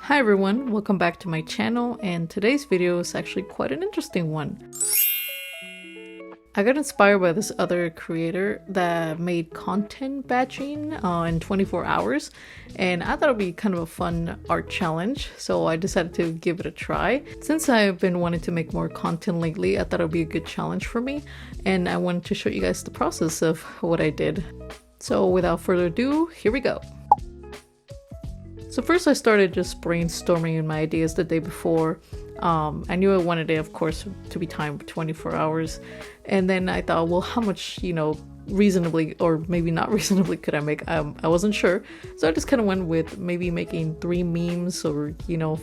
Hi everyone, welcome back to my channel, and today's video is actually quite an interesting one. I got inspired by this other creator that made content batching in 24 hours, and I thought it would be kind of a fun art challenge, so I decided to give it a try. Since I've been wanting to make more content lately, I thought it would be a good challenge for me, and I wanted to show you guys the process of what I did. So without further ado, here we go. So first I started just brainstorming my ideas the day before. I knew I wanted it, of course, to be timed 24 hours. And then I thought, well, how much, reasonably, or maybe not reasonably, could I make? I wasn't sure. So I just kind of went with maybe making 3 memes or,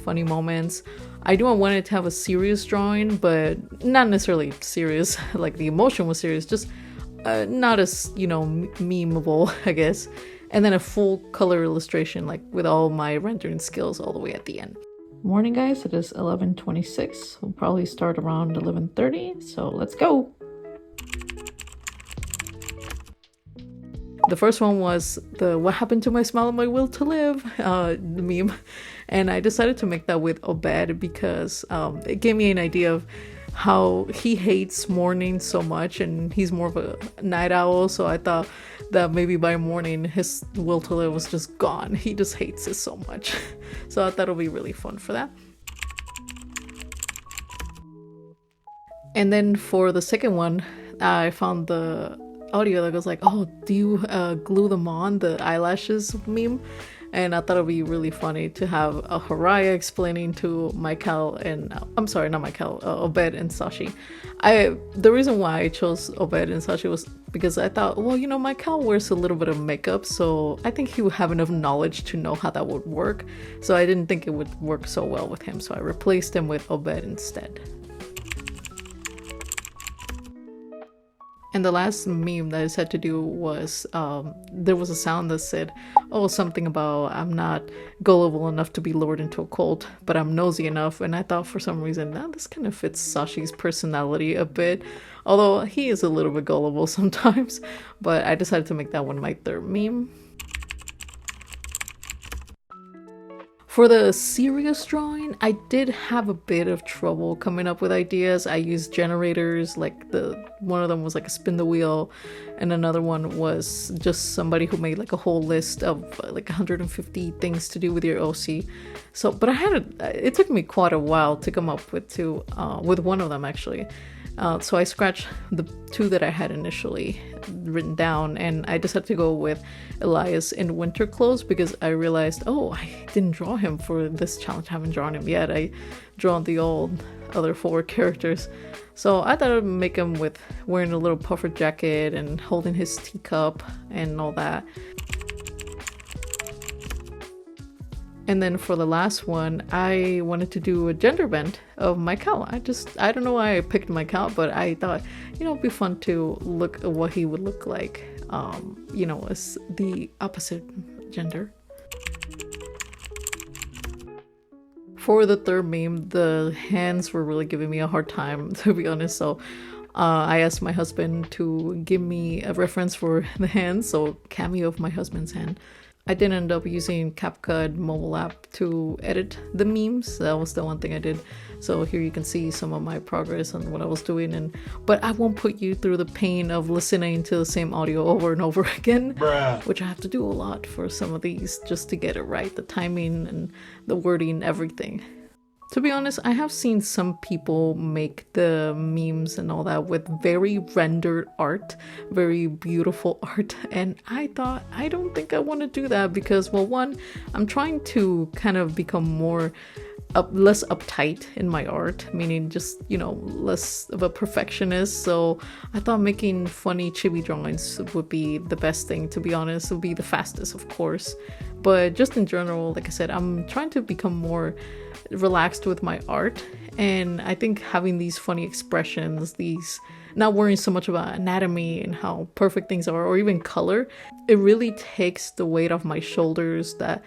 funny moments. I knew I wanted to have a serious drawing, but not necessarily serious, like the emotion was serious, just not as, memeable, I guess. And then a full color illustration, like with all my rendering skills all the way at the end. Morning guys, it is 11:26. We'll probably start around 11:30, so let's go. The first one was the "What happened to my smile and my will to live" meme, and I decided to make that with Obed because it gave me an idea of how he hates morning so much, and he's more of a night owl, so I thought that maybe by morning his will to live was just gone. He just hates it so much. So I thought it'll be really fun for that. And then for the second one, I found the audio that goes like, "Oh, do you glue them on, the eyelashes" meme? And I thought it'd be really funny to have a Haraya explaining to Michael and I'm sorry, not Michael, Obed and Sashi. The reason why I chose Obed and Sashi was because I thought, well, Michael wears a little bit of makeup, so I think he would have enough knowledge to know how that would work. So I didn't think it would work so well with him, so I replaced him with Obed instead. And the last meme that I just had to do was, there was a sound that said, oh, something about I'm not gullible enough to be lured into a cult, but I'm nosy enough. And I thought for some reason, this kind of fits Sashi's personality a bit. Although he is a little bit gullible sometimes. But I decided to make that one my third meme. For the serious drawing, I did have a bit of trouble coming up with ideas. I used generators, like one of them was like a spin the wheel, and another one was just somebody who made like a whole list of like 150 things to do with your OC. So, but it took me quite a while to come up with one of them actually. So I scratched the 2 that I had initially written down, and I decided to go with Elias in winter clothes because I realized, oh, I didn't draw him for this challenge. I haven't drawn him yet. I drawn the other 4 characters. So I thought I'd make him with wearing a little puffer jacket and holding his teacup and all that. And then for the last one, I wanted to do a gender bend of Michael. I don't know why I picked Michael, but I thought, it'd be fun to look at what he would look like, as the opposite gender. For the third meme, the hands were really giving me a hard time, to be honest, so I asked my husband to give me a reference for the hands, so cameo of my husband's hand. I did end up using CapCut mobile app to edit the memes. That was the one thing I did. So here you can see some of my progress on what I was doing. But I won't put you through the pain of listening to the same audio over and over again, which I have to do a lot for some of these just to get it right. The timing and the wording, everything. To be honest, I have seen some people make the memes and all that with very rendered art, very beautiful art, and I thought, I don't think I want to do that because, well, one, I'm trying to kind of become less uptight in my art, meaning just, less of a perfectionist. So I thought making funny chibi drawings would be the best thing, to be honest. It would be the fastest, of course. But just in general, like I said, I'm trying to become more relaxed with my art. And I think having these funny expressions, these not worrying so much about anatomy and how perfect things are, or even color, it really takes the weight off my shoulders, that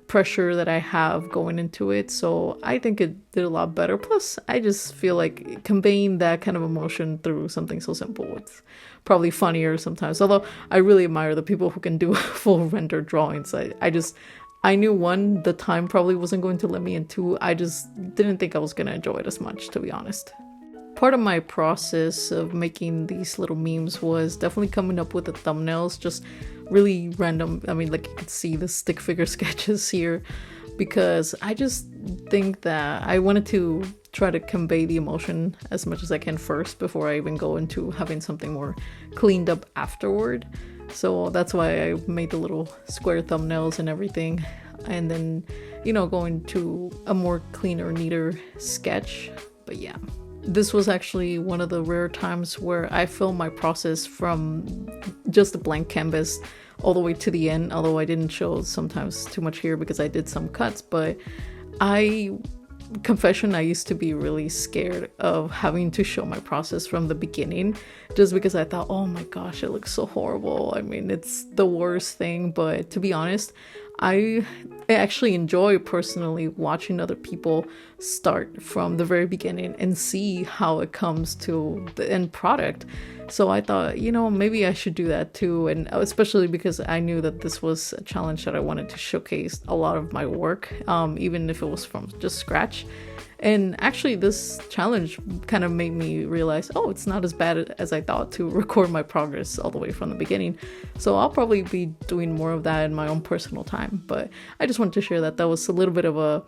pressure that I have going into it. So I think it did a lot better. Plus, I just feel like conveying that kind of emotion through something so simple, it's probably funnier sometimes. Although I really admire the people who can do full render drawings. I knew one, the time probably wasn't going to let me, and two, I just didn't think I was gonna enjoy it as much, to be honest. Part of my process of making these little memes was definitely coming up with the thumbnails, just really random. I mean, like you could see the stick figure sketches here, because I just think that I wanted to try to convey the emotion as much as I can first before I even go into having something more cleaned up afterward. So that's why I made the little square thumbnails and everything, and then, you know, going to a more cleaner, neater sketch. But yeah, this was actually one of the rare times where I filmed my process from just a blank canvas all the way to the end, although I didn't show sometimes too much here because I did some cuts. But confession, I used to be really scared of having to show my process from the beginning, just because I thought, oh my gosh, it looks so horrible. I mean, it's the worst thing. But to be honest, I actually enjoy personally watching other people start from the very beginning and see how it comes to the end product. So I thought, you know, maybe I should do that too. And especially because I knew that this was a challenge that I wanted to showcase a lot of my work, even if it was from just scratch. And actually this challenge kind of made me realize, oh, it's not as bad as I thought to record my progress all the way from the beginning. So I'll probably be doing more of that in my own personal time. But I just wanted to share that was a little bit of a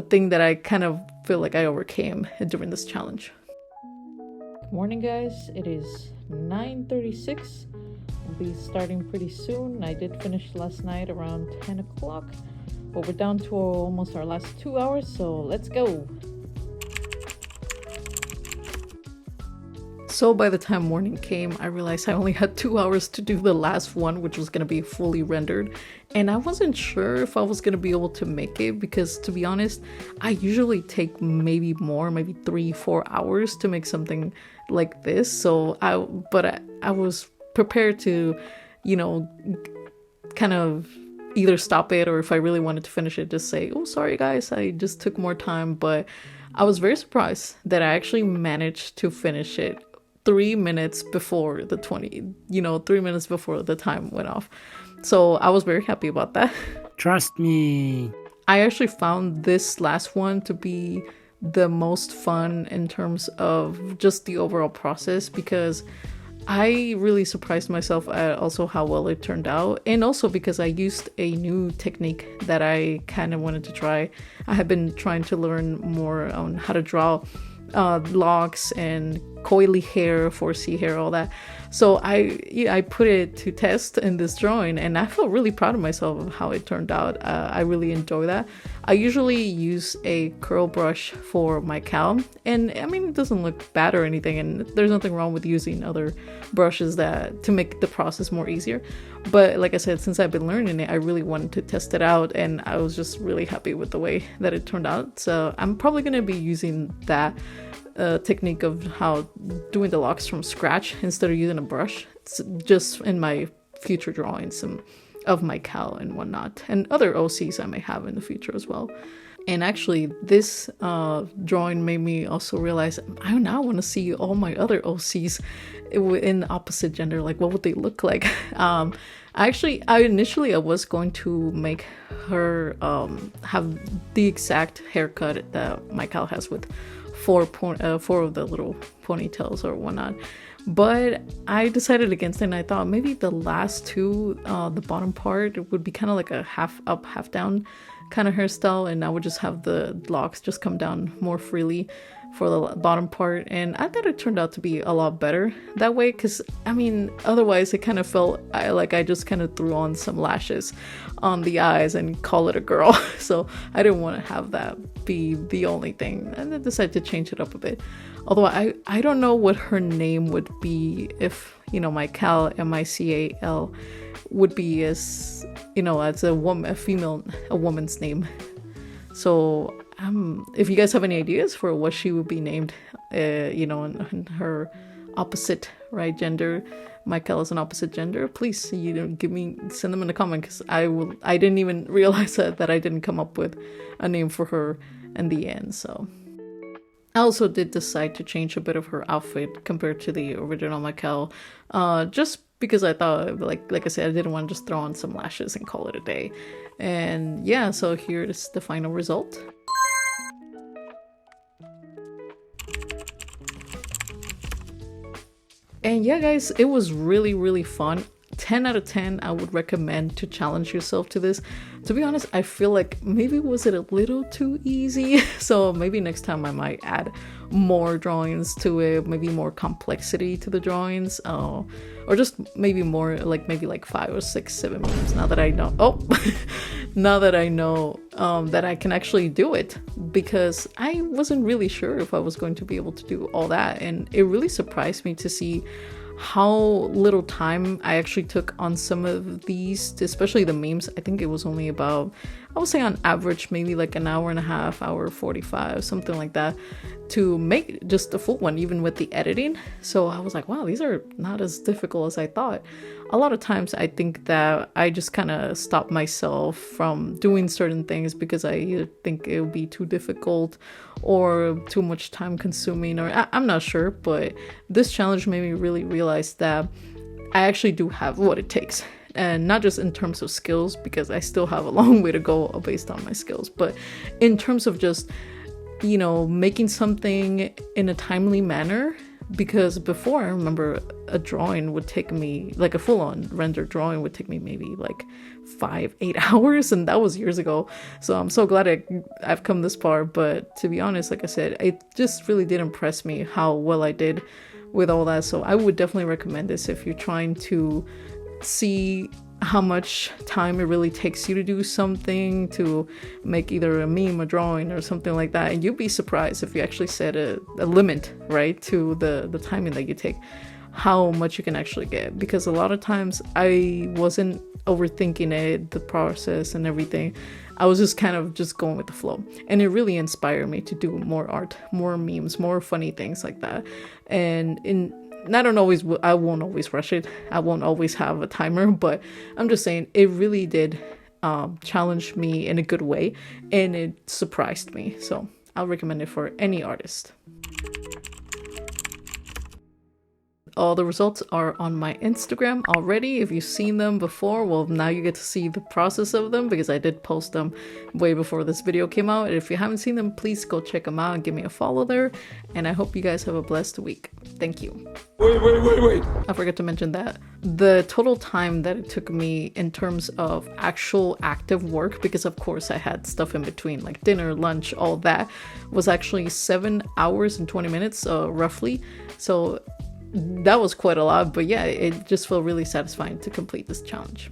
thing that I kind of feel like I overcame during this challenge. Good morning, guys. It is 9:36. We'll be starting pretty soon. I did finish last night around 10 o'clock. But we're down to almost our last 2 hours, so let's go. So by the time morning came, I realized I only had 2 hours to do the last one, which was going to be fully rendered. And I wasn't sure if I was going to be able to make it because, to be honest, I usually take maybe 3-4 hours to make something like this. So I was prepared to, you know, kind of either stop it, or if I really wanted to finish it, just say, oh, sorry guys, I just took more time. But I was very surprised that I actually managed to finish it 3 minutes before the 3 minutes before the time went off. So I was very happy about that. Trust me. I actually found this last one to be the most fun in terms of just the overall process, because I really surprised myself at also how well it turned out, and also because I used a new technique that I kind of wanted to try. I have been trying to learn more on how to draw locks and coily hair, 4C hair, all that. So I put it to test in this drawing, and I felt really proud of myself of how it turned out. I really enjoy that. I usually use a curl brush for my cowl, and I mean, it doesn't look bad or anything, and there's nothing wrong with using other brushes to make the process more easier. But like I said, since I've been learning it, I really wanted to test it out, and I was just really happy with the way that it turned out. So I'm probably going to be using that technique of how doing the locks from scratch instead of using a brush. It's just in my future drawings of my cowl and whatnot, and other OCs I may have in the future as well. And actually this drawing made me also realize I now want to see all my other OCs in opposite gender, like what would they look like. I was going to make her have the exact haircut that my cowl has, with four of the little ponytails or whatnot. But I decided against it, and I thought maybe the last two, the bottom part would be kind of like a half up, half down kind of hairstyle, and I would just have the locks just come down more freely for the bottom part. And I thought it turned out to be a lot better that way, because I mean, otherwise it kind of felt like I just kind of threw on some lashes on the eyes and call it a girl. So I didn't want to have that be the only thing, and I decided to change it up a bit. Although I don't know what her name would be if, you know, my Cal, Mical, would be as, you know, as a woman, a woman's name. So if you guys have any ideas for what she would be named, you know, in her opposite, right, gender, Michael is an opposite gender, please, you know, send them in the comment, because I didn't even realize that I didn't come up with a name for her in the end. So I also did decide to change a bit of her outfit compared to the original Michael, just because I thought, like I said, I didn't want to just throw on some lashes and call it a day. And yeah, so here is the final result. And yeah, guys, it was really fun. 10 out of 10, I would recommend to challenge yourself to this. To be honest, I feel like maybe was it a little too easy? So maybe next time I might add more drawings to it, maybe more complexity to the drawings, or just maybe more maybe like 5 or 6, 7 memes. Now that I know, now that I know that I can actually do it, because I wasn't really sure if I was going to be able to do all that, and it really surprised me to see how little time I actually took on some of these, especially the memes. I think it was only about, I would say on average, maybe like an hour and a half, hour 45, something like that, to make just the full one, even with the editing. So I was like, wow, these are not as difficult as I thought. A lot of times I think that I just kind of stop myself from doing certain things because I either think it would be too difficult or too much time consuming, or I'm not sure. But this challenge made me really realize that I actually do have what it takes. And not just in terms of skills, because I still have a long way to go based on my skills, but in terms of just, you know, making something in a timely manner. Because before, I remember a drawing would take me, like a full-on rendered drawing would take me maybe like 5-8 hours, and that was years ago. So I'm so glad I've come this far. But to be honest, like I said, it just really did impress me how well I did with all that. So I would definitely recommend this if you're trying to see how much time it really takes you to do something, to make either a meme, a drawing, or something like that. And you'd be surprised if you actually set a limit, right, to the timing that you take, how much you can actually get. Because a lot of times I wasn't overthinking it, the process and everything. I was just kind of just going with the flow, and it really inspired me to do more art, more memes, more funny things like that. And I won't always rush it. I won't always have a timer, but I'm just saying it really did challenge me in a good way, and it surprised me. So I'll recommend it for any artist. All the results are on my Instagram already. If you've seen them before, well, now you get to see the process of them, because I did post them way before this video came out. And if you haven't seen them, please go check them out and give me a follow there. And I hope you guys have a blessed week. Thank you. Wait. I forgot to mention that the total time that it took me in terms of actual active work, because of course I had stuff in between like dinner, lunch, all that, was actually 7 hours and 20 minutes roughly. So that was quite a lot, but yeah, it just felt really satisfying to complete this challenge.